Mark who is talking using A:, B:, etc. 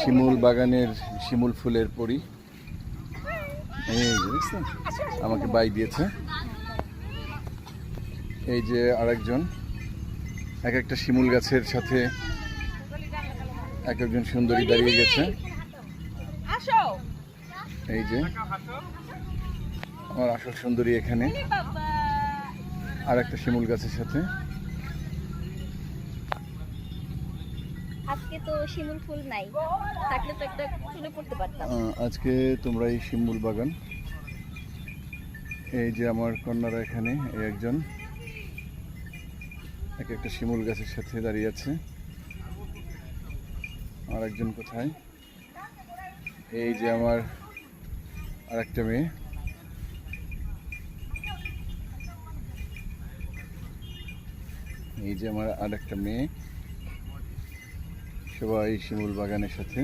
A: শিমুল বাগানের শিমুল ফুলের পরি। এই যে দেখছেন, আমাকে বাই দিয়েছে। এই যে আরেকজন, এক একটা শিমুল গাছের সাথে এক একজন সুন্দরী দাঁড়িয়ে গেছে। এই যে আমার আসল সুন্দরী এখানে আর একটা শিমুল গাছের সাথে।
B: আজকে তো শিমুল ফুল নাই, থাকলে তো একটা তুলে পড়তে পারতাম।
A: আজকে তোমরা এই শিমুল বাগান। এই যে আমার কন্যারা এখানে, এই একজন এক একটা শিমুল গাছের সাথে দাঁড়িয়ে আছে। আর একজন কোথায়? এই যে আমার আর একটা মেয়ে। এই যে আমার আর একটা মেয়ে, সবাই শিমুল বাগানের সাথে।